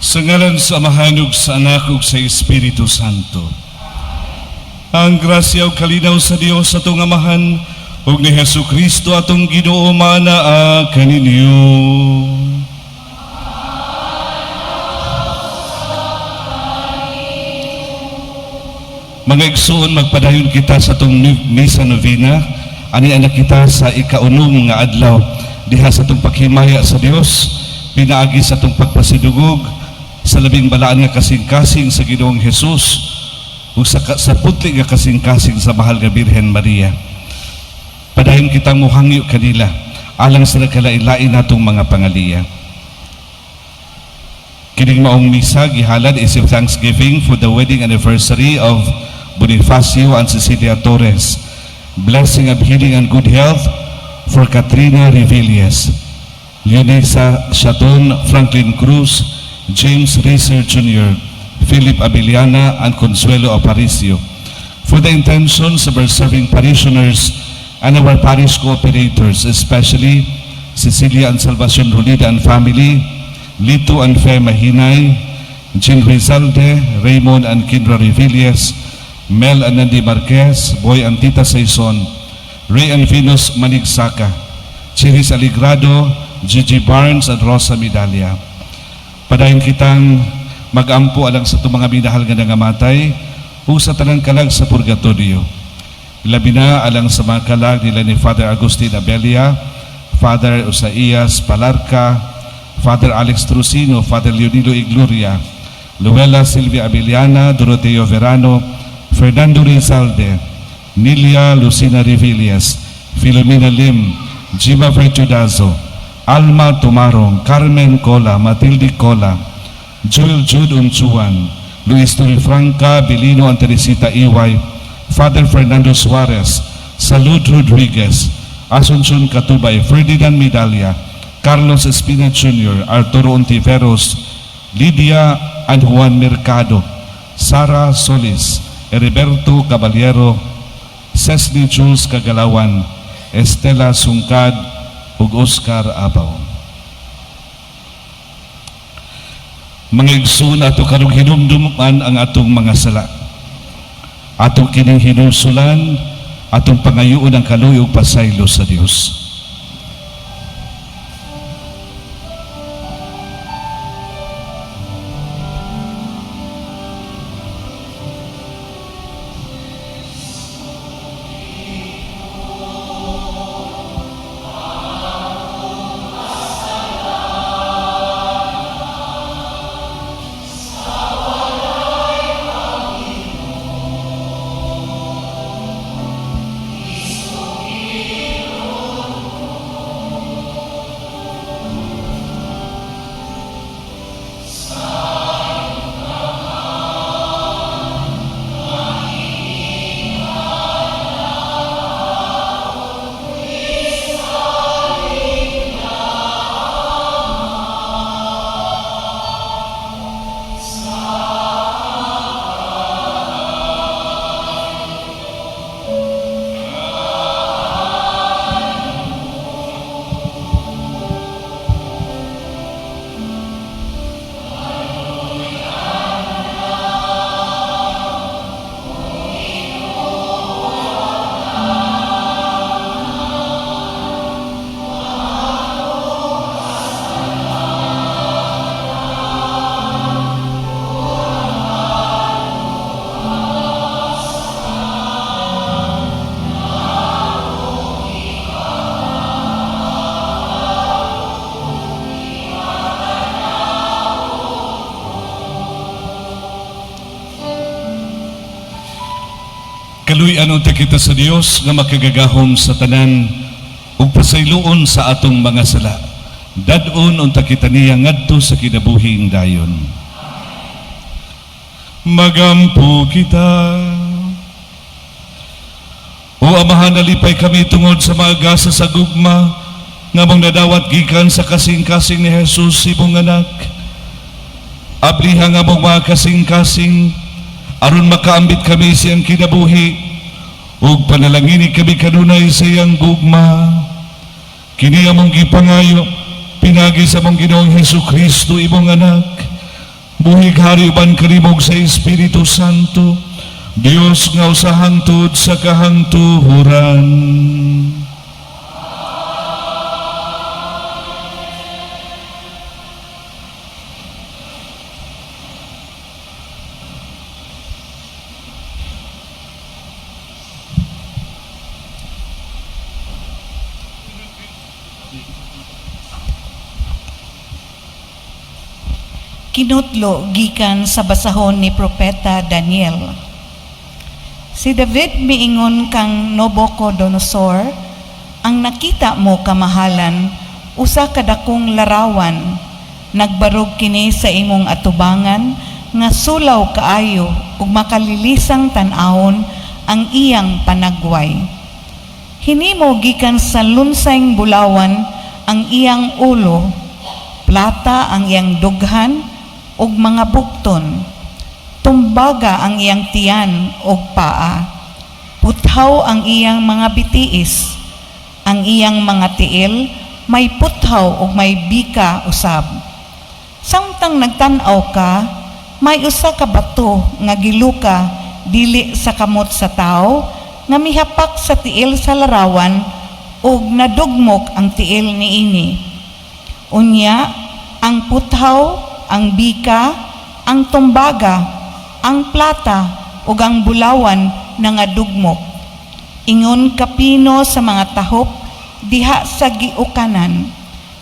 Sa ngalan sa Amahan ug sa Anak ug sa Espiritu Santo. Ang grasya ug kalinaw sa Dios atong Amahan ug ni Hesukristo atong Ginoo manaa kaninyo. Mga igsoon, magpadayon kita sa atong misa novena. Ani anak kita sa ikaunom nga adlaw diha sa atong paghimaya sa Dios, pinaagi sa atong pagpasidugog sa labing balaan nga kasing-kasing sa Ginoong Hesus ug sa putli nga kasing-kasing sa mahal nga Birhen Maria. Padayon kitang muhangyo kanila alang sa nagkalain-lain natong mga pangaliya. Kining maong misa gihalad is a thanksgiving for the wedding anniversary of Bonifacio and Cecilia Torres. Blessing of healing and good health for Katrina Revillas, Leonesa Chaton, Franklin Cruz, James Racer Jr., Philip Abiliana, and Consuelo Aparicio. For the intentions of our serving parishioners and our parish cooperators, especially Cecilia and Salvacion Rolida and family, Lito and Fe Mahinay, Jean Rizalde, Raymond and Kindra Revillas, Mel and Nandi Marquez, Boy and Tita Saison, Ray and Venus Manigsaka, Chiris Aligrado, Gigi Barnes, and Rosa Medalia. Padayon kitang mag-ampo alang sa itong mga minahal nga nangamatay o sa tanang kalag sa purgatorio. Labi na alang sa mga kalag nila ni Father Agustin Abelia, Father Usaias Palarca, Father Alex Trusino, Father Leonilo Igluria, Luella Silvia Abiliana, Doroteo Verano, Fernando Rizalde, Nilia Lucina Revillas, Filomena Lim, Jima Vertudazo, Alma Tumarong, Carmen Cola, Matilde Cola, Joel Jude Unchuan, Luis Torrefranca, Belino and Teresita Iway, Father Fernando Suarez, Salud Rodriguez, Asuncion Katubay, Ferdinand Medalia, Carlos Espina Jr., Arturo Ontiveros, Lydia and Juan Mercado, Sara Solis, Heriberto Caballero, Cesny Jules Kagalawan, Estela Sungkad, ug Oscar Abaw. Mga igsoon, ato karong hinumduman ang atong mga sala. Atong kining hinusulan, atong pangayuon ang kaluy ug pasaylo sa Dios. Kaluy-an unta kita sa Dios nga makagagahom sa tanan ug pasayloon sa atong mga sala. Dadon unta kita niya ngadto sa kinabuhing dayon. Magampo kita. O Amahan, nalipay kami tungod sa mga gasa sa gugma nga mong nadawat gikan sa kasing-kasing ni Jesus imong anak. Abliha nga mong mga kasing-kasing aron makaambit kami siyang kinabuhi ug panalangini kami kanunay sa iyang gugma. Kini among gipangayo pinagi sa among Ginoong Hesukristo imong anak Buhig hari uban karimog sa Espiritu Santo, Dios nga usahang tud sa kahangtuhuran. Kinutlo gikan sa basahon ni Propeta Daniel. Si David miingon kang Nabucodonosor, ang nakita mo kamahalan, usa kadakong larawan, nagbarog kini sa imong atubangan, nga sulaw kaayo ug makalilisang tan-awon ang iyang panagway. Hinimo gikan sa lunsayng bulawan ang iyang ulo, plata ang iyang dughan, ug mga bukton, tumbaga ang iyang tiyan ug paa, puthaw ang iyang mga bitiis, ang iyang mga tiil may puthaw ug may bika usab. Samtang nagtan-aw ka, may usa ka bato nga giluka dili sa kamot sa tao, nga mihapak sa tiil sa larawan ug nadugmok ang tiil niini. Unya, ang puthaw, ang bika, ang tumbaga, ang plata, ug ang bulawan na nga dugmok. Ingon kapino sa mga tahop diha sa giukanan.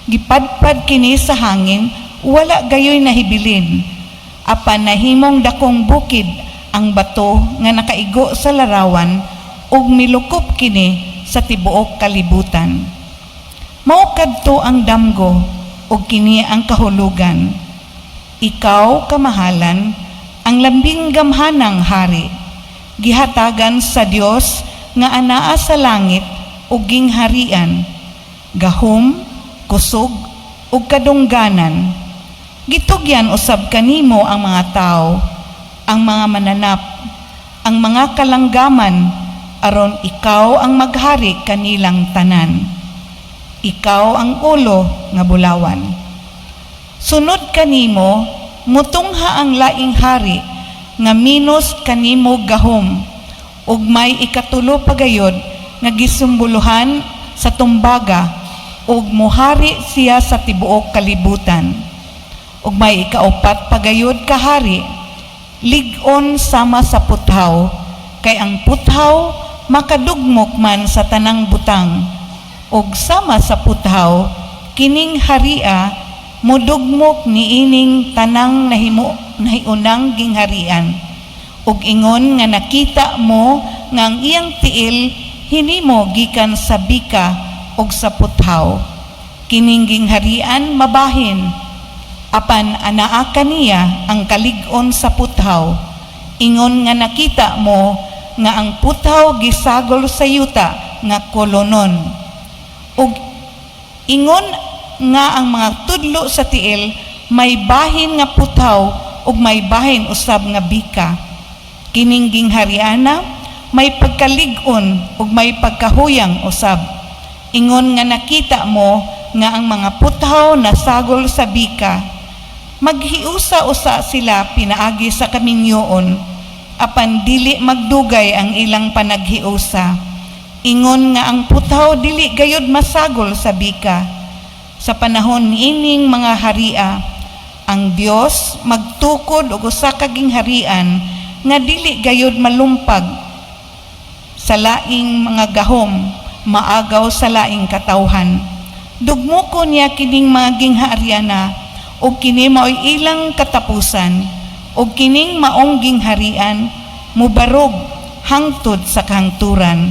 Gipadpad kini sa hangin, wala gayoy nahibilin. Apan nahimong dakong bukid ang bato nga nakaigo sa larawan ug milukop kini sa tibuok kalibutan. Mao kadto ang damgo ug kini ang kahulugan. Ikaw, kamahalan, ang lambing gamhanang hari, gihatagan sa Dios nga anaa sa langit ug gingharian, gahom, kusog ug kadungganan. Gitugyan usab kanimo ang mga tao, ang mga mananap, ang mga kalanggaman, aron ikaw ang maghari kanilang tanan. Ikaw ang ulo nga bulawan. Sunod kanimo, mutungha ang laing hari, nga minos kanimo gahom, ug may ikatulo pagayod nga gisumbuluhan sa tumbaga, ug muhari siya sa tibuok kalibutan. Ug may ikaupat pagayod kahari, lig-on sama sa puthaw, kay ang puthaw makadugmok man sa tanang butang, ug sama sa puthaw, kining haria, mudugmok niining tanang nahiunang gingharian. Ug ingon nga nakita mo nga ang iyang tiil hinimo gikan sa bika ug sa puthaw. Kining gingharian mabahin, apan anaa kaniya ang kalig-on sa puthaw. Ingon nga nakita mo nga ang puthaw gisagol sa yuta nga kolonon. Ug ingon nga ang mga tudlo sa tiil may bahin nga puthaw ug may bahin usab nga bika. Kining ginghariana may pagkalig-on ug may pagkahuyang usab. Ingon nga nakita mo nga ang mga puthaw nasagol sa bika. Maghiusa-usa sila pinaagi sa kaminyoon, apan dili magdugay ang ilang panaghiusa. Ingon nga ang puthaw dili gayud masagol sa bika. Sa panahon niining mga haria, ang Dios magtukod og usa ka gingharian nga dili gayud malumpag sa laing mga gahom, maagaw sa laing katawhan. Dugmokon niya kining mga ginghariana ug kini mao'y ilang katapusan, ug kining maong gingharian mubarog hangtod sa kahangturan.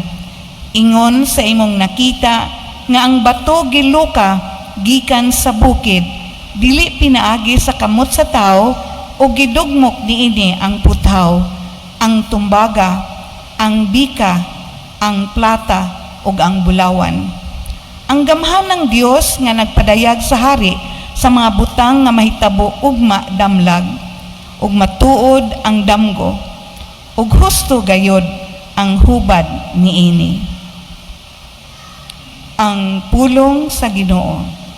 Ingon sa imong nakita nga ang bato giluka gikan sa bukid, dili pinaagi sa kamot sa tao, o gidugmok niini ang puthaw, ang tumbaga, ang bika, ang plata, ug ang bulawan. Ang gamhan ng Dios nga nagpadayag sa hari sa mga butang nga mahitabo ugma damlag, ug matuod ang damgo, ug husto gayod ang hubad niini. Ang pulong sa Ginoo.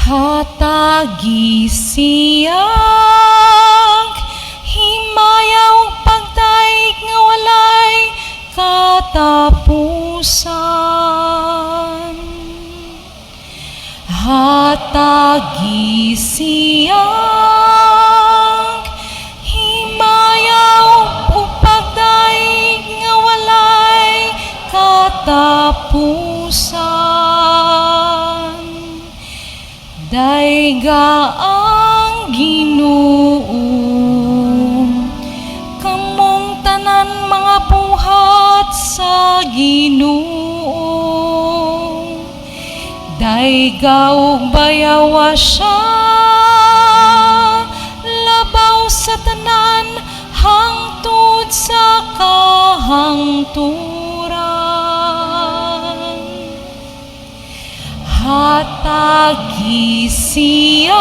Hatagi siyang himayaw pagdaig nga walay katapusan. Hatagi siyang himayaw pagdaig nga walay katapusan. Daiga ang Ginoo, kamong tanan mga buhat sa Ginoo. Daiga ug bayawa siya, labaw sa tanan hangtod sa kahangturan. Hatagi siyang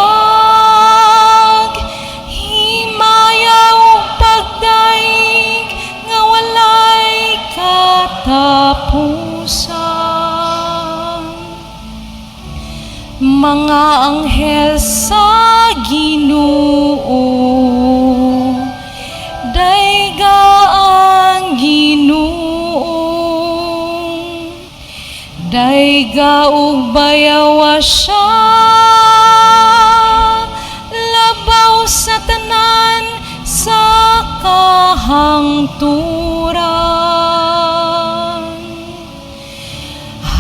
himayaw pagdaig nga walay katapusan. Mga anghel sa Ginoo, daiga ang Ginoo. Daiga ug bayawa siya, labaw sa tanan sa kahangturan.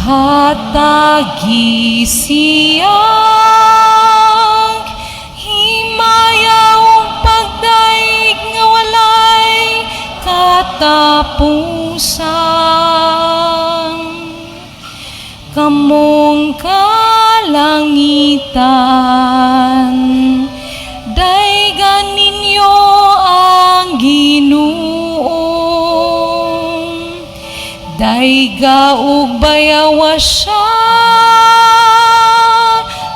Hatagi siyang himayaw pagdaig nga walay katapusan. Kamong kalangitan, daigan ninyo ang Ginoo. Daiga ug bayawa siya,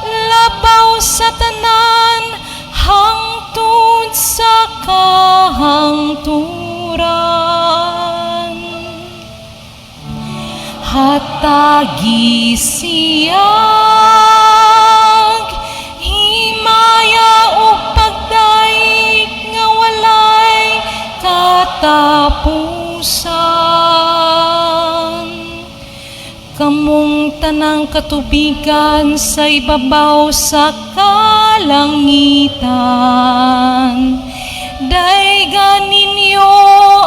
labaw sa tanan hangtod sa kahangturan. Hatagi siyang himaya ug pagdaig nga walay katapusan. Kamong tanang katubigan sa ibabaw sa kalangitan, daigan ninyo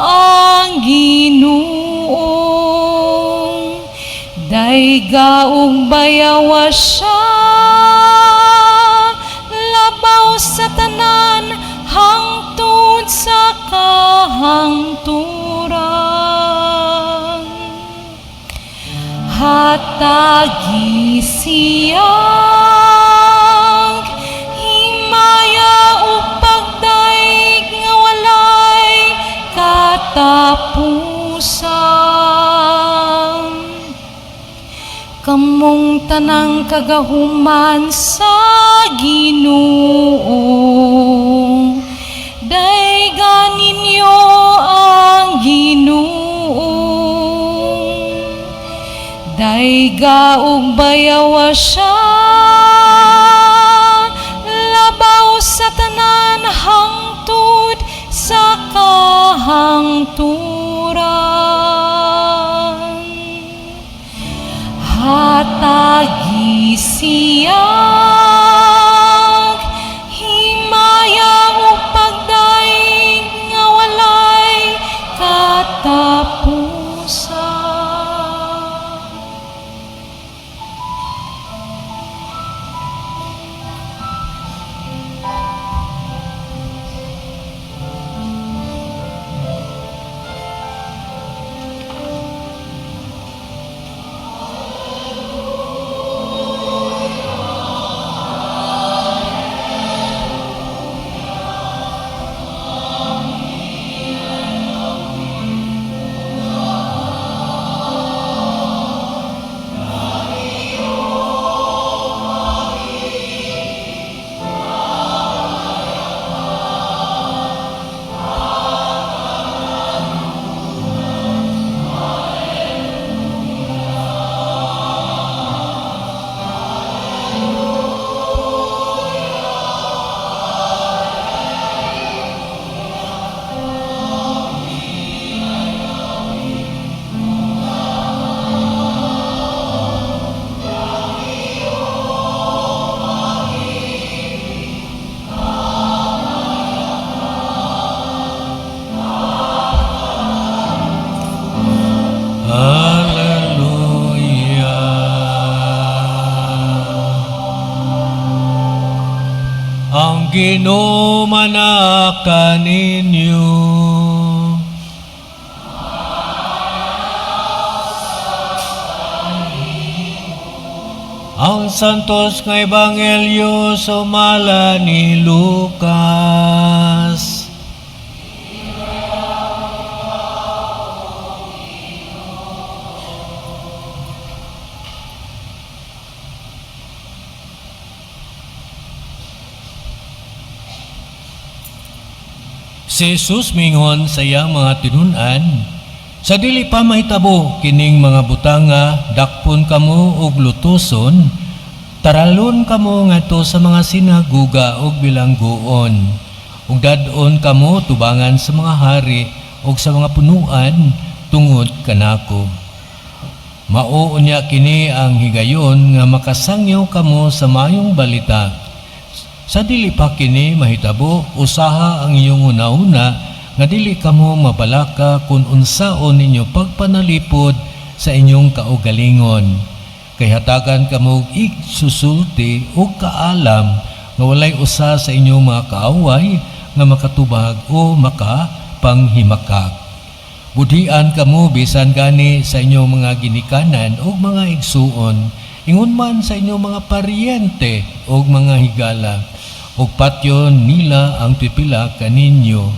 ang Ginoo. Daiga ug bayawa siya, labaw sa tanan hangtod sa kahangturan. Hatagi siyang himaya ug pagdaig nga walay katapusan. Kamong tanang kagahuman sa Ginoo, daigan ninyo ang Ginoo. Daiga ug bayawa siya, labaw sa tanan hangtod sa kahangturan. Hatagi siyang himaya ug pagdaig nga walay katapusan. ang Ginoo manaka ninyo. Ang santos nga ebanghelyo sumala ni Lucas. Si Jesus mingon sa iyang mga tinunan, sa dili pa mahitabo kining mga butanga, dakpon kamo og lutuson, taralon kamo ngadto sa mga sinaguga og bilangguon, ug dadon kamo tubangan sa mga hari ug sa mga punuan tungod kanako. Mao unya kini ang higayon nga makasangyaw kamo sa mayong balita. Sa dili pa kini mahitabo, usaha ang iyong una-una nga dili kamo mabalaka kung unsaon ninyo pagpanalipod sa inyong kaugalingon. Kay hatagan kamo igsusulti o kaalam nga walay usa sa inyong mga kaaway nga makatubag o makapanghimakak. Budian kamo bisan gani sa inyong mga ginikanan o mga igsuon, ingon man sa inyong mga paryente o mga higala, o patyon nila ang pipila kaninyo.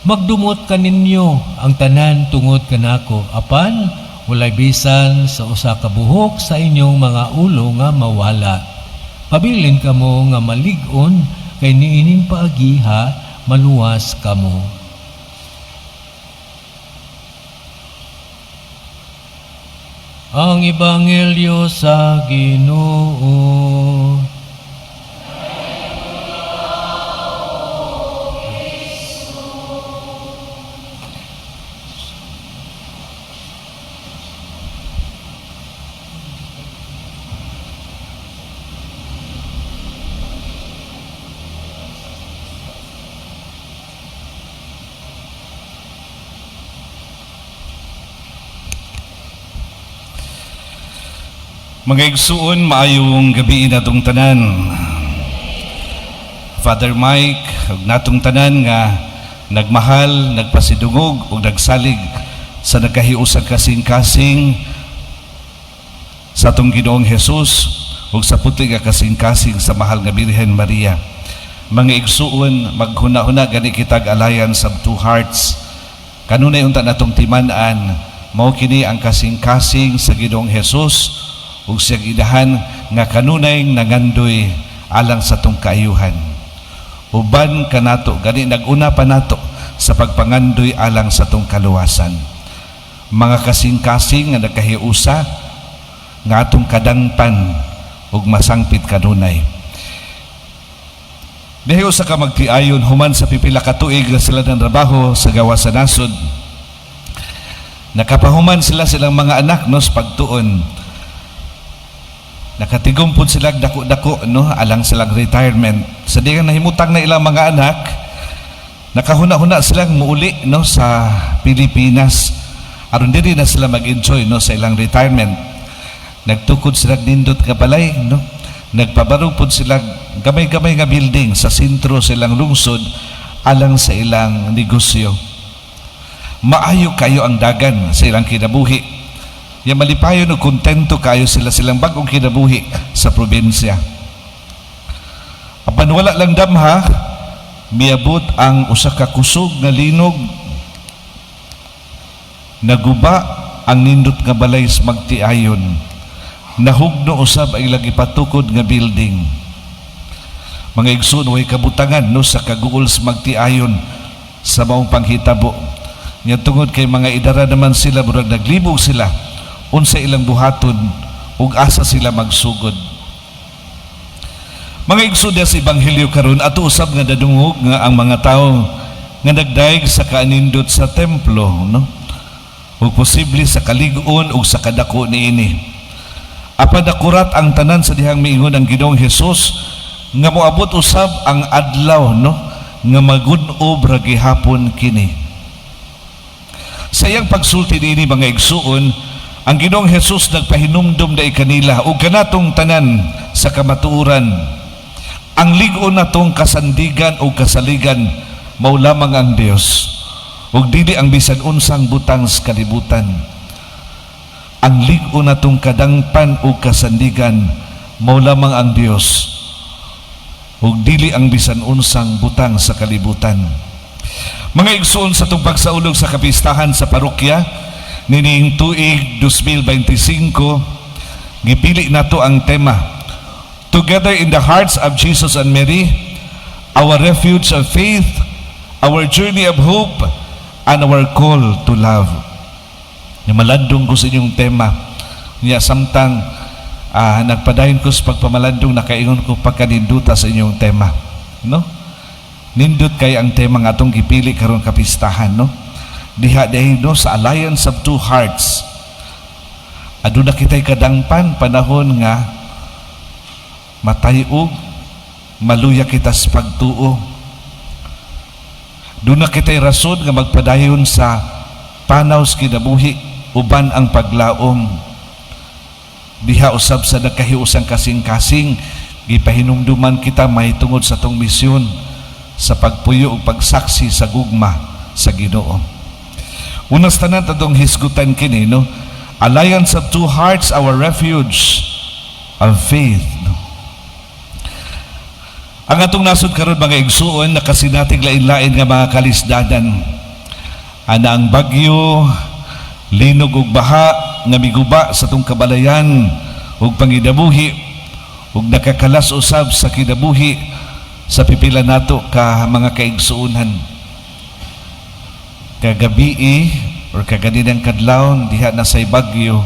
Magdumot kaninyo ang tanan tungod kanako, apan walay bisan sa usa ka buhok sa inyong mga ulo nga mawala. Pabilin kamo nga malig-on, kay niining paagiha maluwas kamo. Ang ebanghelyo sa Ginoo. Mga igsuon, maayong gabi natong tanan. Father Mike, ug natong tanan nga nagmahal, nagpasidungog ug nagsalig sa nagkahiusag kasing-kasing sa atong Ginoong Hesus ug sa puti nga kasing-kasing sa mahal nga Birhen Maria. Mga igsuon, maghuna-huna gani kitag alliance of two hearts. Kanunay unta natong timan-an, mao kini ang kasing-kasing sa Ginoong Hesus ug siyang idahan nga kanunay nangandoy alang sa tong kaayuhan. Uban kanato gani naguna pa nato sa pagpangandoy alang sa tong kaluwasan. Mga kasing-kasing nga nagkahiusa nga atong kadangpan ug masangpit kanunay. Dihay usa ka magtiayon human sa pipila ka tuig nga sila ng trabaho sa gawas sa nasod. Nakapahuman sila silang mga anak no sa pagtuon. Nakatigumpod sila dako-dako no alang silang retirement. Sa di nga nahimutang na ilang mga anak, nakahuna-huna silang muuli no sa Pilipinas. Aron diri na sila mag-enjoy no sa ilang retirement. Nagtukod sila nindot nga balay no. Nagpabarupod sila gamay-gamay nga building sa sentro sa ilang lungsod alang sa ilang negosyo. Maayo kayo ang dagan sa ilang kinabuhi. Yang malipayon o kontento kayo silang bagong kinabuhi sa probinsya. Apan wala lang damha, miabot ang usa ka kusog nga linog, naguba ang nindot nga balay sa magtiayon, nahugno usab ang ilang ipatukod nga building. Mga igsoon, way kabutangan no sa kaguol sa magtiayon sa maong panghitabo. Nga tungod kay mga idara naman sila, murag naglibog sila unsa ilang buhaton ug asa sila magsugod. Mga igsoon sa ebanghelyo karon ato usab nga dadungog nga ang mga tawo nga nagdaig sa kaanindot sa templo no ug posible sa kalig-on ug sa kadako niini. Apan akurat ang tanan sa dihang miingon ang Ginoong Hesus nga moabot usab ang adlaw no nga magun-ob ra gihapon kini. Sa iyang pagsulti niini mga igsuon, ang Ginoong Hesus nagpahinumdum dai kanila ug kanatong tanan sa kamatuoran Ang ligon natong kasandigan o kasaligan mao lamang ang Dios, ug dili ang bisan unsang butang sa kalibutan. Ang ligon natong kadangpan o kasandigan mao lamang ang Dios, ug dili ang bisan unsang butang sa kalibutan. Mga igsoon, sa itong pagsaulog sa kapistahan sa parokya nining tuig 2025, gipili nato ang tema, Together in the Hearts of Jesus and Mary, Our Refuge of Faith, Our Journey of Hope, and Our Call to Love. Malandong ko sa inyong tema niya, samtang nagpadayon ko sa pagpamalandong, nakaingon ko pagkaninduta sa inyong tema, no? Nindot kay ang tema nga atong gipili karon kapistahan, no? Diha dahil, no, sa Alliance of Two Hearts, aduna kitay kadangpan panahon nga matayog, maluya kita sa pagtuo. Duna kitay rason nga magpadayon sa panaw sa kinabuhi uban ang paglaom. Diha usab sa nagkahiusang kasing-kasing, gipahinumduman kita may tungod sa tong misyon sa pagpuyo ug pagsaksi sa gugma sa Ginoo. Unas tanan atong hisgutan kini, no? Alliance of Two Hearts, Our Refuge of Faith, no? Ang atong nasud karon mga igsuon, nakasinatig lain-lain nga mga kalisdadan. Ana ang bagyo, linog ug baha nga miguba sa tong kabalayan ug pangidabuhi, ug nakakalas usab sa kinabuhi sa pipila nato ka mga kaigsuunan. Kagabi or kaganinang kadlawon diha na say bagyo,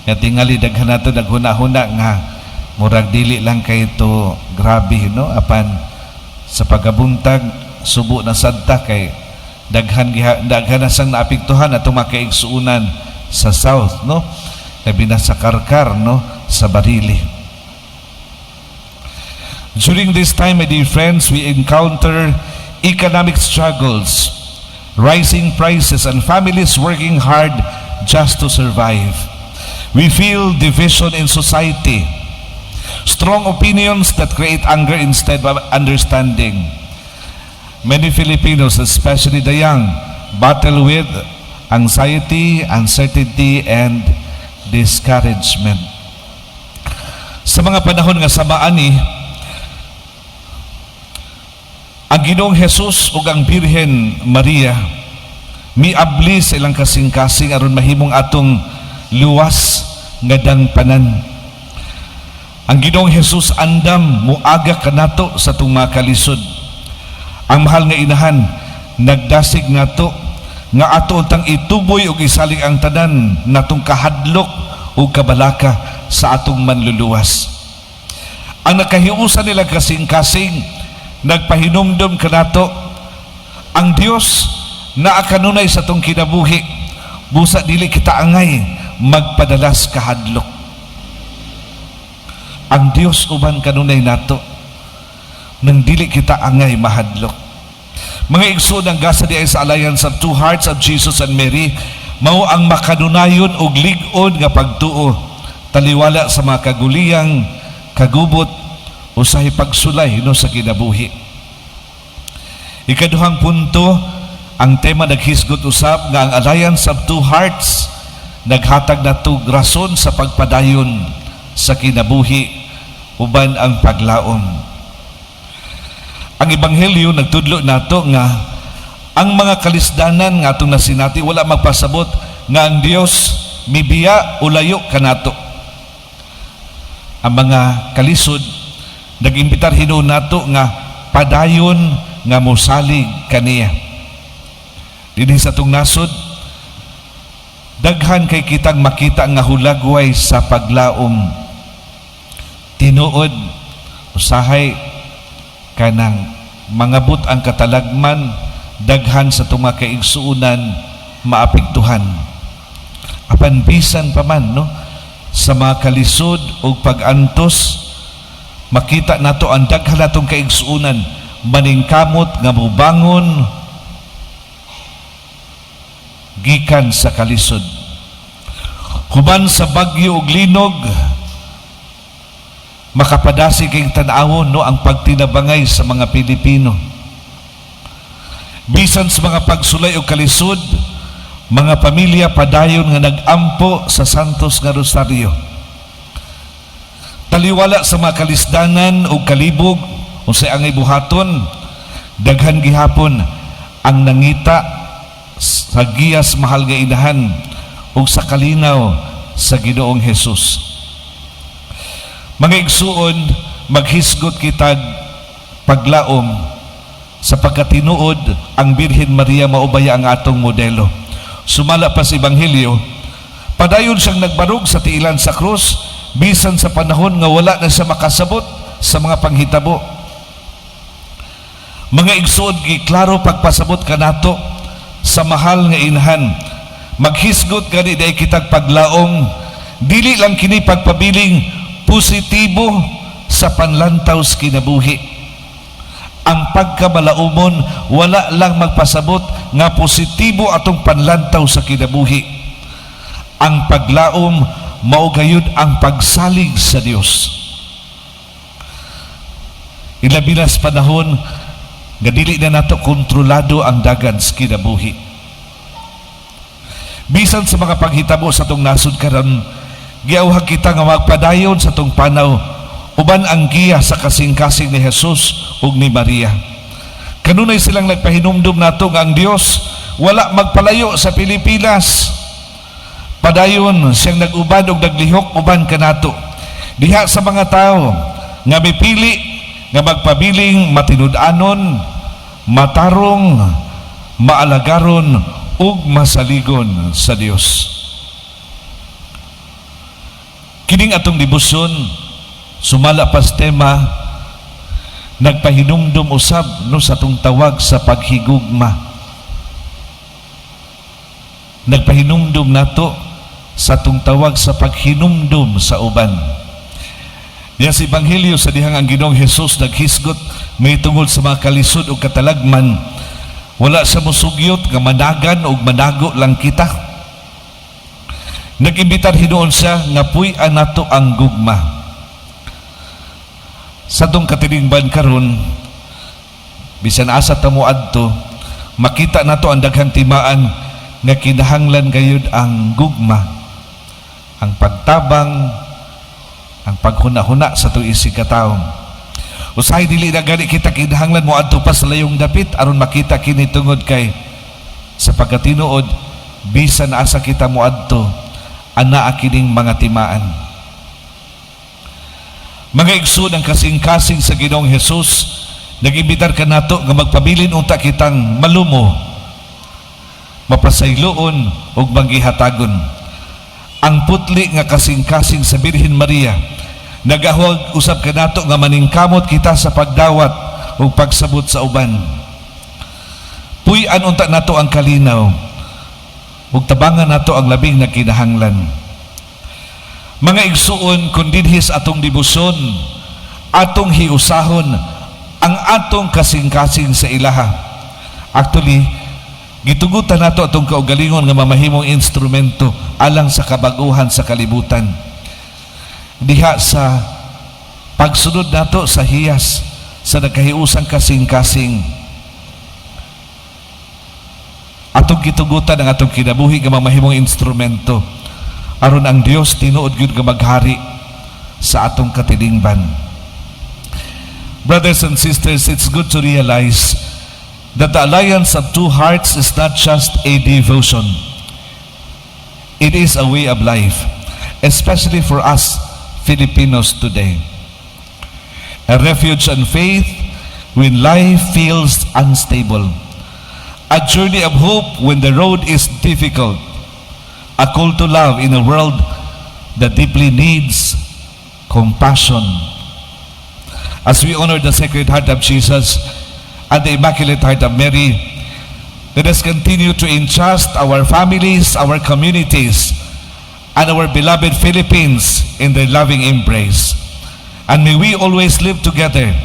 nga tingali daghan nato naghuna-huna nga murag dili lang kay ito grabe, no? Apan sa pagabuntag subo na sadta kay daghan na sang naapektuhan atong makaigsuunan sa south, no? Labi na sa Karkar, no? Sa Barili. During this time, my dear friends, we encounter economic struggles, rising prices, and families working hard just to survive. We feel division in society, strong opinions that create anger instead of understanding. Many Filipinos, especially the young, battle with anxiety, uncertainty, and discouragement. Sa mga panahon nga samaan ni, ang Ginoong Jesus ug ang Birhen Maria miabli sa ilang kasing-kasing aron mahimong atong luwas nga dangpanan. Ang Ginoong Jesus andam muaga kanato sa itong mga kalisod. Ang mahal nga inahan nagdasig nato nga ato untang ituboy ug isalig ang tanan natong kahadlok ug kabalaka sa atong manluluwas. Ang nakahiusan nila kasing-kasing nagpahinumdum kanato ang Dios na kanunay sa tong kinabuhi, busa dili kita angay magpadalas kahadlok. Ang Dios uban kanunay nato nang dili kita angay mahadlok. Mga igsoon, ang gasa di ay sa Alliance of Two Hearts of Jesus and Mary mao ang makanunayon og lig-on nga pagtuo taliwala sa mga kaguliyang kagubot usahay pagsulay, no, sa kinabuhi. Ikaduhang punto, ang tema naghisgot usab nga ang Alliance of Two Hearts naghatag nato rason sa pagpadayon sa kinabuhi uban ang paglaom. Ang ebanghelyo nagtudlo nato nga ang mga kalisdanan nga atong nasinati wala magpasabot nga ang Dios mibiya o layo kanato. Ang mga kalisod nag-imbitar hinuon nato nga padayon nga mosalig kaniya. Dinhi sa tong nasod, daghan kay kitang makita nga hulagway sa paglaom. Tinuod usahay kanang mangabot ang katalagman, daghan sa tong mga kaigsuunan maapektuhan. Apan bisan pa man, no, sa mga kalisod o pag-antos, makita nato ang daghan natong kaigsuunan maningkamot nga mubangon gikan sa kalisod. Human sa bagyo ug linog, makapadasi kayong tanawon no ang pagtinabangay sa mga Pilipino. Bisan sa mga pagsulay o kalisod, mga pamilya padayon nga nagampo sa Santos nga Rosario. Taliwala sa mga kalisdanan o kalibog o sa angay buhaton, daghan gihapon ang nangita sa giyas mahal nga inahan o sa kalinaw sa Ginoong Hesus. Mga igsuon, maghisgot kitag paglaom sa pagkatinuod ang Birhen Maria maubaya ang atong modelo. Sumala pa sa Ebanghelyo, padayon siyang nagbarog sa tiilan sa krus bisan sa panahon nga wala na siya makasabot sa mga panghitabo. Mga igsuon, giklaro pagpasabot kanato sa mahal nga inahan. Maghisgot gani day kitag paglaom, dili lang kini pagpabiling positibo sa panlantaw sa kinabuhi. Ang pagkamalaumon wala lang magpasabot nga positibo atong panlantaw sa kinabuhi. Ang paglaom mao gayud ang pagsalig sa Dios. Ilabi na sa panahon nga dili na nato kontrolado ang dagan sa kinabuhi. Bisan sa mga paghitabo sa tong nasod karon, giawhag kita nga magpadayon sa tong panaw uban ang giya sa kasing-kasing ni Jesus ug ni Maria. Kanunay silang nagpahinumdum nato nga ang Dios wala magpalayo sa Pilipinas. Padayon siyang nag-uban ug naglihok uban kanato diha sa mga tao nga mipili nga magpabiling matinud-anon, matarong, maalagaron ug masaligon sa Dios. Kining atong dibusyon sumala pas tema nagpahinumdum usab no sa atong tawag sa paghigugma. Nagpahinumdum nato sa atong tawag sa paghinumdum sa uban. Diya sa Ebanghelyo sa dihang ang Ginoong Hesus naghisgot may tungod sa mga kalisod o katalagman, wala sa musugyot nga managan o manago lang kita. Nag-imbitar hinuon siya nga puy-an nato ang gugma. Sa tong katilingban karon, bisan asa tamo adto, makita nato ang daghang timaan nga kinahanglan gayud ang gugma, ang pagtabang, ang paghuna-huna sa tuig sikataon. Usahay dili na gani kita kinahanglan mo adto pa sa layong dapit aron makita kini tungod kay sa pagkatinuod bisan asa kita mo adto ana kining mga timaan. Mga igsoon ang kasing-kasing sa Ginoong Hesus, nag-imbitar ka nato nga magpabilin unta kitang malumo, mapasayloon ug manggihatagon. Ang putli nga kasing-kasing sa Birhen Maria nagahwag usab kanato nga maningkamot kita sa pagdawat ug pagsabot sa uban. Puy-an unta nato ang kalinaw ug tabangan nato ang labing na kinahanglan. Mga igsuon, kun dinhis atong dibusyon, atong hiusahon ang atong kasing-kasing sa ilaha. Actually, gitugutan nato atong kaugalingon nga mamahimong instrumento alang sa kabaguhan sa kalibutan. Diha sa pagsunod nato sa hiyas sa nagkahiusang kasing-kasing, atong gitugutan ang atong kinabuhi nga mamahimong instrumento aron ang Dios tinuod gyud nga maghari sa atong katilingban. Brothers and sisters, it's good to realize that the alliance of two hearts is not just a devotion. It is a way of life, especially for us Filipinos today. A refuge and faith when life feels unstable. A journey of hope when the road is difficult. A call to love in a world that deeply needs compassion. As we honor the Sacred Heart of Jesus and the Immaculate Heart of Mary, let us continue to entrust our families, our communities, and our beloved Philippines in their loving embrace. And may we always live together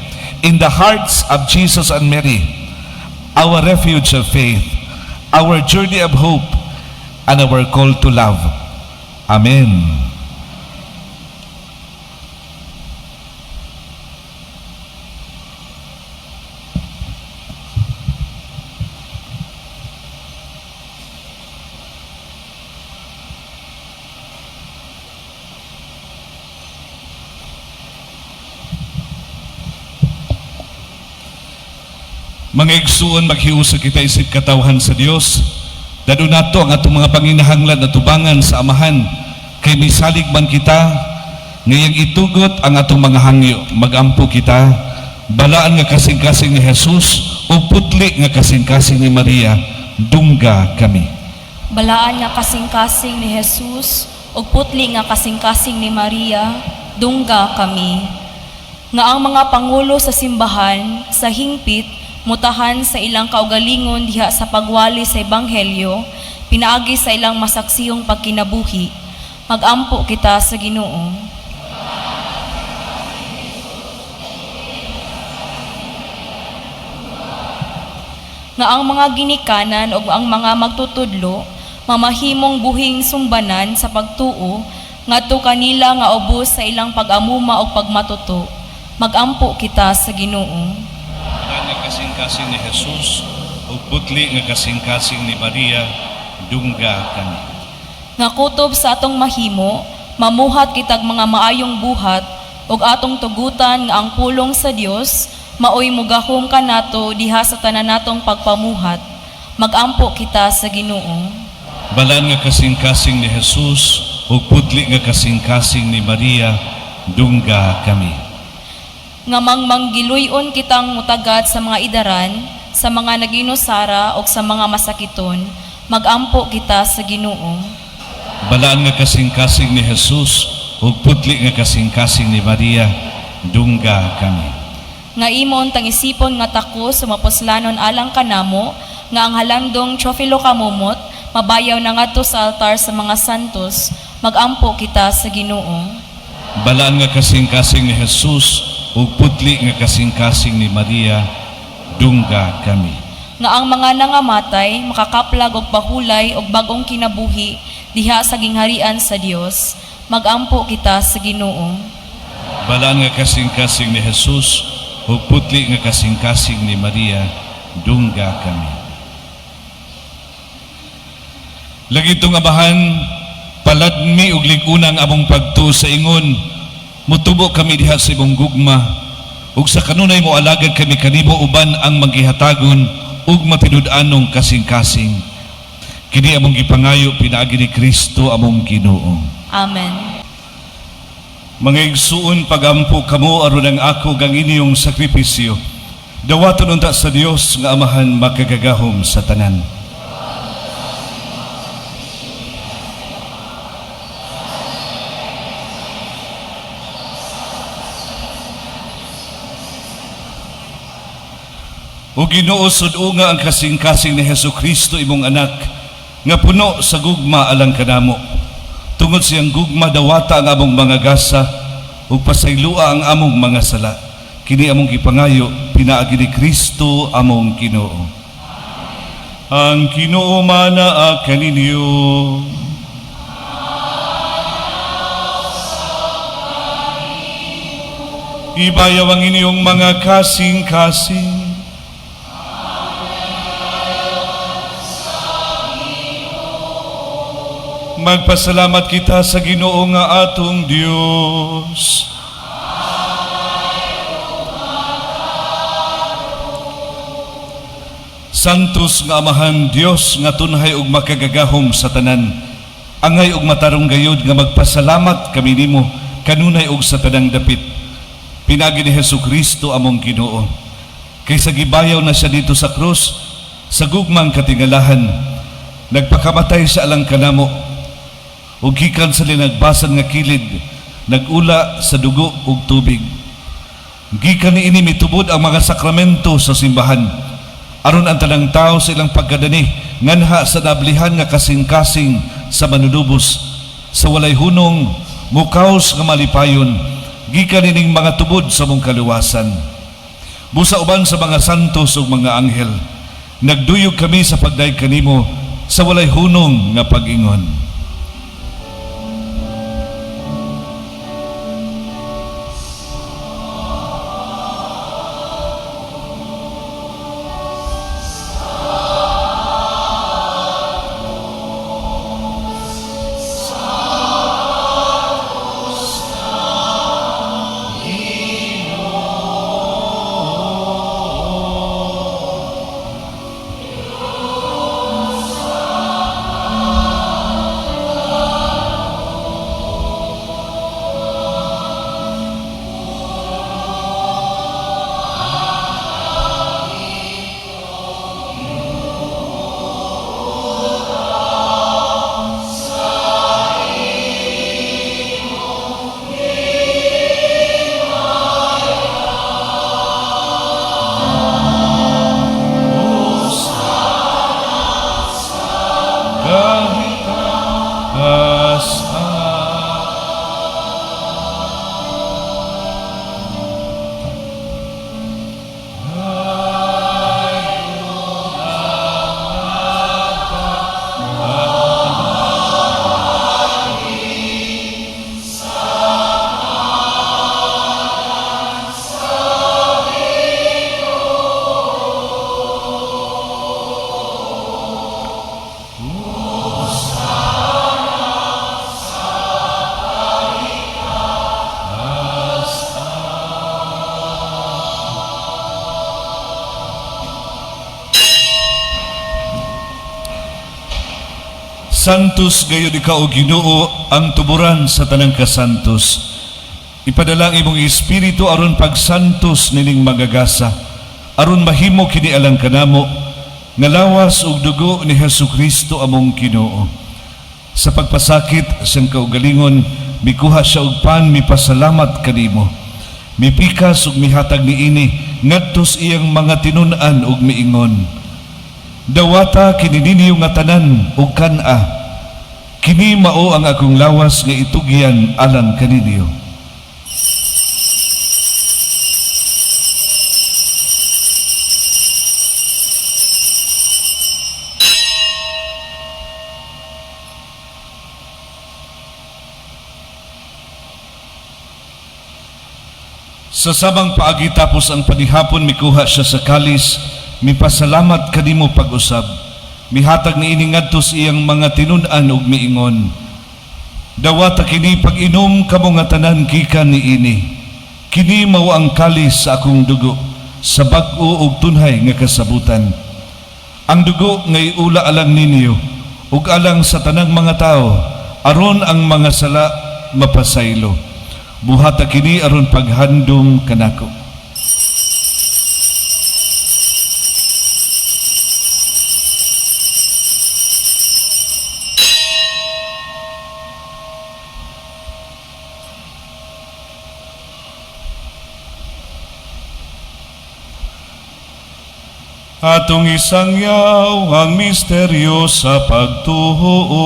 in the hearts of Jesus and Mary, our refuge of faith, our journey of hope, and our call to love. Amen. Mga igsuon, maghiusa kita isip katawhan sa Dios. Dado nato ang atong mga panginahanglan na tubangan sa Amahan, kay misalig man kita, ngayang itugot ang atong mga hangyo. Magampo kita, balaan nga kasing-kasing ni Jesus, o putli nga kasing-kasing ni Maria, dungga kami. Balaan nga kasing-kasing ni Jesus, ug putli nga kasing-kasing ni Maria, dungga kami. Nga ang mga pangulo sa simbahan, sa hingpit, mutahan sa ilang kaugalingon diha sa pagwali sa Ebanghelyo, pinaagi sa ilang masaksiyong pagkinabuhi, magampo kita sa Ginoo. Nga ang mga ginikanan o ang mga magtutudlo, mamahimong buhing sumbanan sa pagtuo, ngadto kanila nga ubos sa ilang pag-amuma o pagmatuto, magampo kita sa Ginoo. Nga kasing-kasing ni Jesus, o putli nga kasing-kasing ni Maria, dungga kami. Nga kutob sa atong mahimo, mamuhat kitag mga maayong buhat, ug atong tugutan nga ang pulong sa Dios, maoy mugahom kanato diha sa tanan natong pagpamuhat. Magampo kita sa Ginoo. Balaan nga kasing-kasing ni Jesus, o putli nga kasing-kasing ni Maria, dungga kami. Nga manggiluyon kitang mutagat sa mga idaran, sa mga naginusara o sa mga masakiton, magampo kita sa Ginoo. Balaan nga kasing-kasing ni Jesus, o putli nga kasing-kasing ni Maria, dungga kami. Nga imon tang isipon nga tako sumaposlanon alang kanamo, nga ang halandong Teofilo Kamumot, mabayaw na ngadto sa altar sa mga santos, magampo kita sa Ginoo. Balaan nga kasing-kasing ni Jesus, o putli nga kasing-kasing ni Maria, dungga kami. Nga ang mga nangamatay, makakaplag og pahulay og bagong kinabuhi diha sa gingharian sa Dios, magampo kita sa Ginoo. Balaan nga kasing-kasing ni Jesus, o putli nga kasing-kasing ni Maria, dungga kami. Lagi itong Amahan, paladmi ug ligunang among pagtuo sa ingon, mutubo kami diha sa imong gugma, ug sa kanunay mo alagad kami kanimo uban ang maghihatagon ug matinud-anong kasing-kasing. Kini among gipangayo pinaagi ni Kristo among Ginoo. Amen. Mga igsuon, pagampo kamo aron ang ako gang inyong sakripisyo. Dawaton unta sa Dios nga Amahan makagagahom sa tanan. O Ginoo, sud-o nga ang kasing-kasing ni Hesukristo imong anak, nga puno sa gugma alang kanamo. Tungod siyang gugma dawata ang among mga gasa, ug pasaylua ang among mga sala. Kini among gipangayo, pinaagi ni Kristo among Ginoo. Ang Ginoo manaa kaninyo. Ibayaw ang inyong mga kasing-kasing. Magpasalamat kita sa Ginoo nga atong Dios. Santos nga Amahan Dios nga tunhay ug makagagahom sa tanan. Angay ug matarong gayud nga magpasalamat kami nimo kanunay ug sa tanang dapit. Pinagi ni Hesukristo among Ginoo. Kaysa gibayaw na siya dito sa krus, sa gugmang katingalahan, nagpakamatay sa alang kanamo. Ug gikan sa linagbasan nga kilid, nagula sa dugo ug tubig. Gikan niini mitubod ang mga sakramento sa simbahan, aron ang tanang tao sa ilang pagkadani nganha sa nablihan nga kasing-kasing sa manunubos, sa walay hunong, mukaos nga malipayon, gikan nining mga tubod sa mong kaluwasan. Busa uban sa mga santos ug mga anghel, nagduyog kami sa pagdayeg kanimo sa walay hunong nga pag-ingon. Santos gayud ikaw o Ginoo ang tuburan sa tanang kasantos. Ipadala ang imong espiritu aron pagsantos nining magagasa, aron mahimo kini alang kanamo nga lawas ug dugo ni Hesukristo among Ginoo. Sa pagpasakit siyang kaugalingon, mikuha siya og pan, mipasalamat kanimo. Mipikas ug mihatag niini ngadto sa iyang mga tinun-an ug miingon, dawata kini ninyo nga tanan ug kan-a, kini mao ang akong lawas nga itugyan alang kaninyo. Sa samang paagi tapos ang panihapon, mikuha siya sa kalis, mipasalamat kanimo pag-usab. Mihatag ni ini ngadto sa iyang mga tinun-an ug miingon, dawata kini pag-inom kamo nga tanan gikan ni ini. Kini mao ang kalis sa akong dugo, sa bag-o ug tunhay nga kasabutan. Ang dugo nga iula alang ninyo ug alang sa tanang mga tao, aron ang mga sala mapasaylo. Buhata kini aron paghandom kanako. Atong isangyaw ang misteryo sa pagtuo.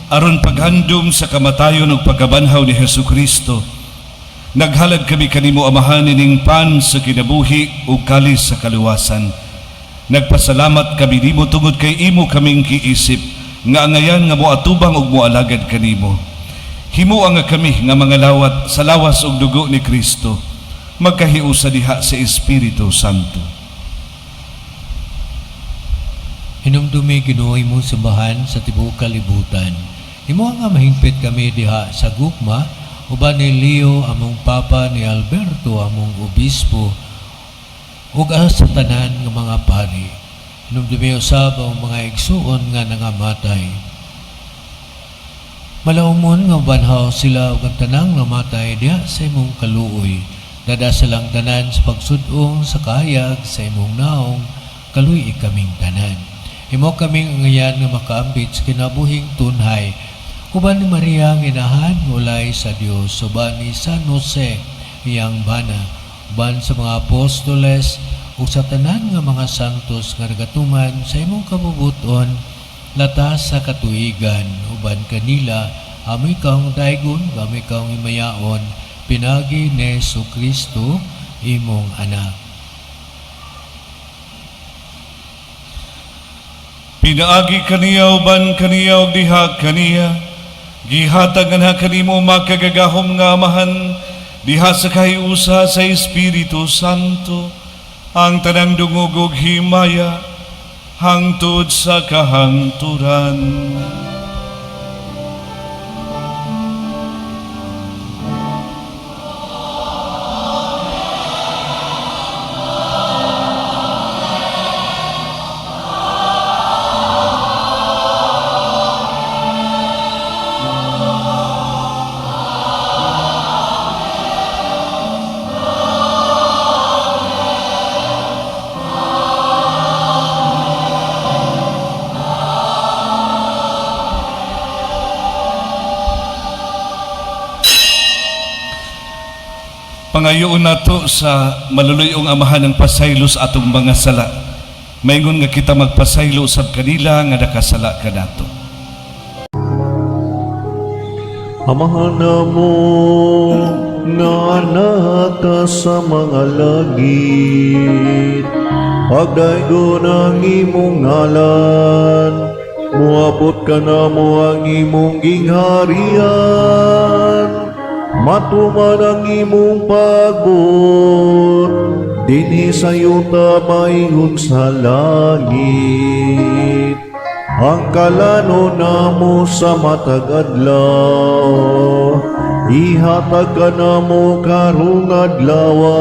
Aron paghandom sa kamatayon ug pagkabanhaw ni Hesukristo, naghalad kami kanimo amahan ning pan sa kinabuhi ug kalis sa kaluwasan. Nagpasalamat kami nimo tungod kay imo kaming giisip nga angayan nga moatubang ug moalagad kanimo. Himuang nga kami nga mga lawat sa lawas ug dugo ni Kristo, magkahiusa diha sa Espiritu Santo. Hinumdumi Ginoo imong sambahan sa tibuok kalibutan. Imo nga mahingpit kami diha sa gugma, uban ni Leo among Papa, ni Alberto among Obispo, ug sa tanan nga mga pari. Hinumdumi usab ang mga igsuon nga nangamatay. Malaumon nga banhaw sila ug ang tanang namatay diha sa imong kaluoy. Dada silang tanan sa pagsudong sa kahayag sa imong naong, kaluy kaming tanan. Imo kaming ngayan nga makaambit sa kinabuhing tunhay, uban ni Maria ang inahan mulay sa Dios, uban ni San Jose iyang bana, uban sa mga apostoles ug sa tanan nga mga santos nga nagatuman sa imong kabubuton latas sa katuigan, uban kanila amoy kaong daygon, amoy kaong imayaon, pinagi ni Jesucristo imong anak. Pinaagi kaniya uban kaniya ug diha kaniya, gihatag na kanimo makagagahom nga amahan diha sa kahiusa sa Espiritu Santo, ang tanang dungog ug himaya hangtod sa kahangturan. Pangayoon nato sa maluluyong amahan ng pasaylo sa atong mga sala. Maingon nga kita magpasaylo usab kanila nga nakasala kanato. Amahan namo nga anak ka sa mga langit, pagdaygon ang imong ngalan, muabot ka na mo ang imong gingharian. matuman ang imong pagbot, dinhi sa yuta maingon sa langit. Ang kalano namo sa matag adlaw, ihatag ka namo karong adlawa,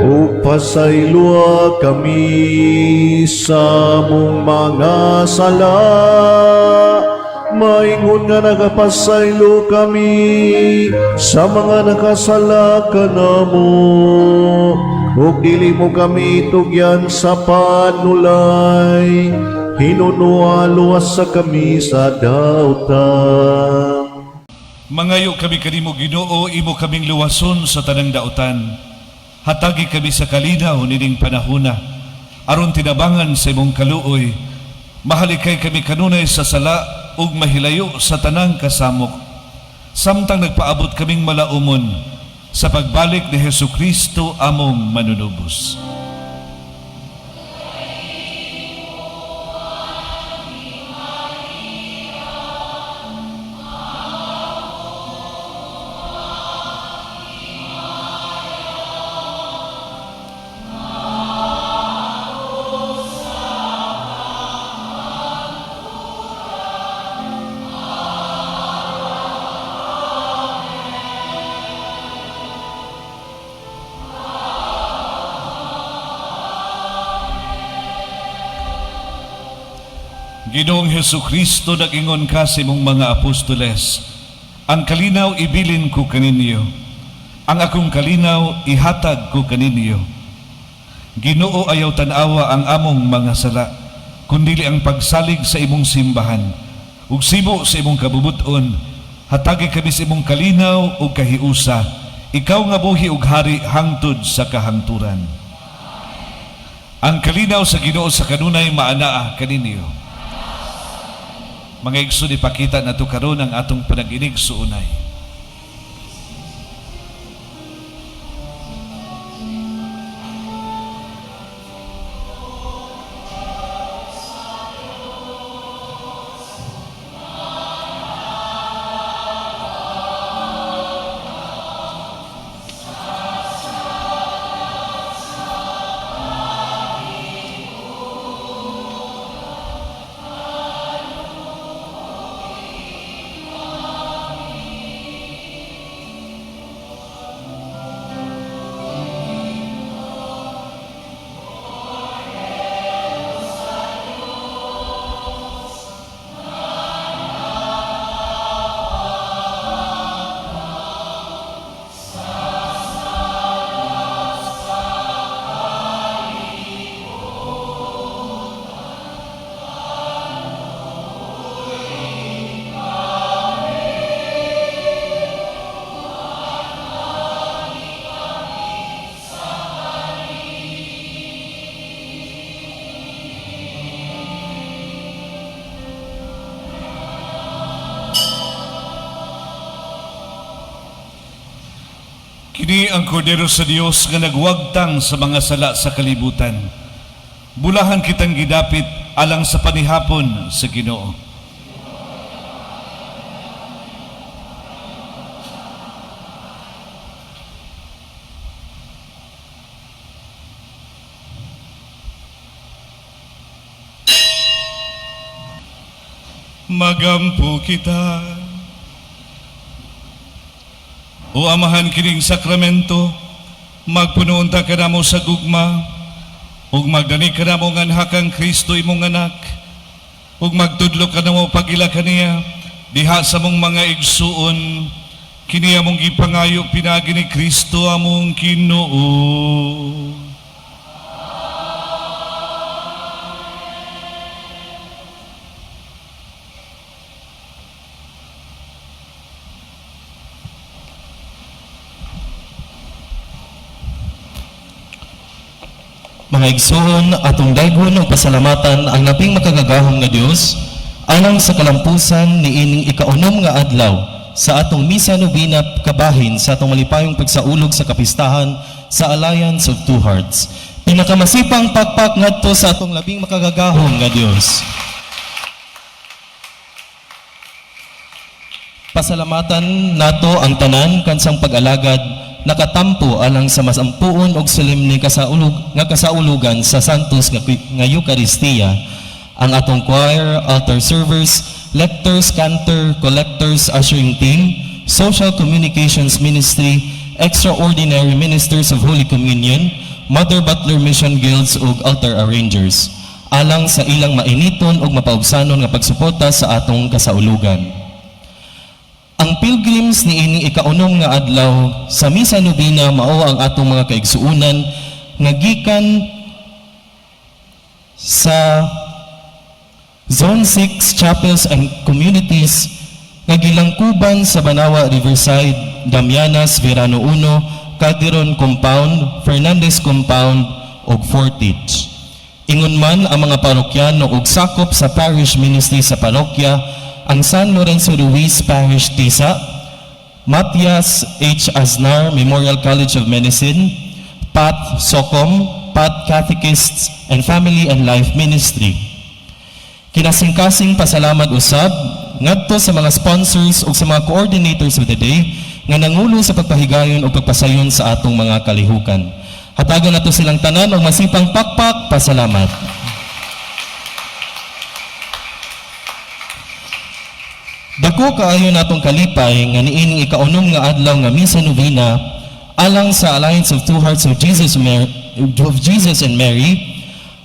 ug pasaylua kami sa mong mga sala. Maingon nga nagapasaylo kami sa mga nakasala ka namo, ug dili mo kami tugyan sa panulay, hinunualuwas sa kami sa dautan. Mangayo kami kanimo Ginoo, imo kaming luwason sa tanang dautan. Hatagi kami sa kalinaw nining panahona, aron tinabangan sa imong kaluoy. Mahalikay kami kanunay sa sala ug mahilayo sa tanang kasamok. Samtang nagpaabot kaming malaumon sa pagbalik ni Hesukristo among manunubos. Ginoong Hesukristo, nag-ingon ka sa imong mga apostoles, ang kalinaw ibilin ko kaninyo, ang akong kalinaw ihatag ko kaninyo. Ginoo, ayaw tanawa ang among mga sala, kundili ang pagsalig sa imong simbahan, ug sibo sa imong kabubuton, hatagi kami sa imong kalinaw ug kahiusa, ikaw nga buhi ug hari hangtod sa kahangturan. Ang kalinaw sa Ginoo sa kanunay maanaa kaninyo. Mga igsoon, ipakita na ito karon ang atong panag-inig suunay. Kini ang Kordero sa Dios nga nagwagtang sa mga sala sa kalibutan. Bulahan kitang gidapit alang sa panihapon sa Ginoo. Magampo kita, o Amahan, kining sakramento, magpunuunta ka namo sa gugma, ug magdani ka namo nga hakang Kristo imong anak, ug magtudlo ka namo pagila kaniya, diha sa mong mga igsuon, kini among gipangayo pinagi ni Kristo among Ginoo. Mga igsoon, atong daygon og pasalamatan ang labing makagagahom nga Dios alang sa kalampusan niining ikaunom nga adlaw sa atong misa novena kabahin sa atong malipayong pagsaulog sa kapistahan sa Alliance of Two Hearts. Pinakamasipang pagpak ngadto sa atong labing makagagahom nga Dios. Pasalamatan nato ang tanan kansang pag-alagad nakatampo alang sa masampuon og solemne kasaulugan sa Santos nga Eucharistia. Ang atong choir, altar servers, lectors, cantor, collectors, ushering team, social communications ministry, extraordinary ministers of Holy Communion, Mother Butler Mission Guilds ug altar arrangers alang sa ilang mainiton ug mapaubsanon nga pagsuporta sa atong kasaulugan. Ang pilgrims ni ining ikaunom nga adlaw sa Misa Novena mao ang atong mga kaigsuunan nga gikan sa Zone 6 Chapels and Communities nga gilangkuban sa Banawa Riverside, Damianas, Verano 1, Calderon Compound, Fernandez Compound ug Fortich. Ingon man ang mga parokyano ug sakop sa parish ministry sa parokya ang San Lorenzo Ruiz Parish Tisa, Matias H. Aznar Memorial College of Medicine, PAT Socom, PAT Catechists and Family and Life Ministry. Kinasingkasing pasalamat usab ngadto sa mga sponsors ug sa mga coordinators of the day nga nangulo sa pagpahigayon o pagpasayon sa atong mga kalihukan. Hatagan nato silang tanan og masipang pakpak pasalamat. Dako kaayo natong kalipay nga niining ikaunom nga adlaw nga Misa Novena alang sa Alliance of Two Hearts of Jesus and Mary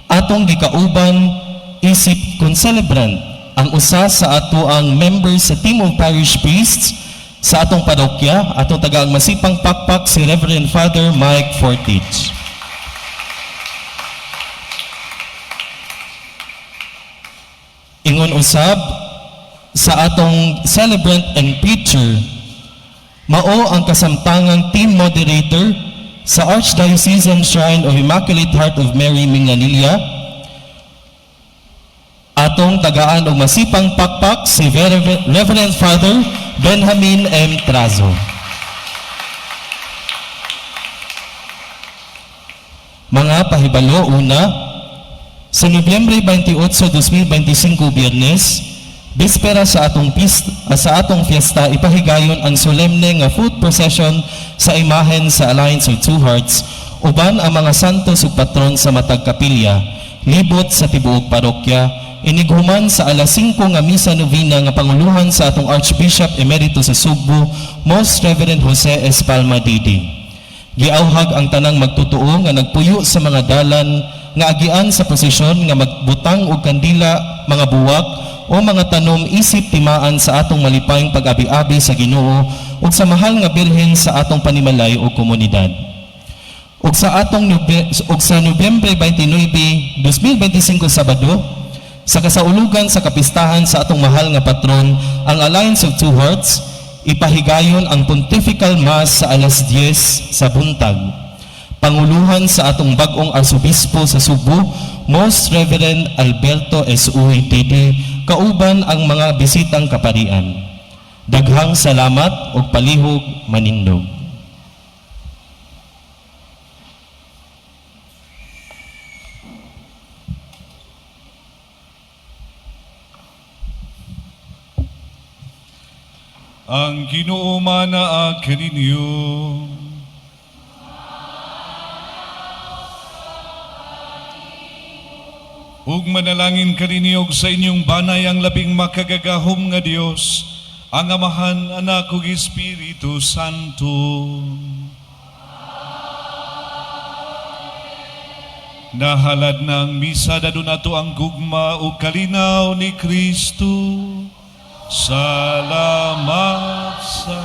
atong gikauban isip concelebrant ang usa sa atoang members sa team of parish priests sa atong parokya, atong tagaang masipang pakpak si Reverend Father Mike Fortich. Ingon usab sa atong celebrant and preacher, mao ang kasamtangang team moderator sa Archdiocesan Shrine of Immaculate Heart of Mary Minganilla, atong tagaan og masipang pakpak si Reverend Father Benjamin M. Trazo. Mga pahibalo, una, sa Nobyembre 28, 2025 Biyernes, bispera sa atong fiesta, ipahigayon ang solemne nga foot procession sa imahen sa Alliance of Two Hearts uban ang mga santos ug patron sa matag kapilya libot sa tibuok parokya inighuman sa alas 5 nga Misa Novena nga panguluhan sa atong Archbishop Emeritus sa Sugbo, Most Reverend Jose S. Palma Didi. Giauhag ang tanang magtutuo nga nagpuyo sa mga dalan nga agian sa prosesyon nga magbutang og kandila, mga buwak o mga tanom isip timaan sa atong malipayong pag-abi-abi sa Ginoo ug sa mahal nga birhen sa atong panimalay o komunidad. Ug sa Nobyembre 29, 2025 Sabado, sa kasaulugan sa kapistahan sa atong mahal nga patron, ang Alliance of Two Hearts, ipahigayon ang Pontifical Mass sa alas 10 sa buntag. Panguluhan sa atong bag-ong Arsobispo sa Subo, Most Reverend Alberto S. Uy Tidi, kauban ang mga bisitang kaparian. Daghang salamat ug palihog manindog. Ang Ginoo manaag kaninyo. Ug manalangin kaninyo sa inyong banay ang labing makagagahom nga Dios, ang Amahan, Anak ug Espiritu Santo. Nahalad na ang misa, dadon nato ang gugma ug kalinaw ni Kristo. Salamat sa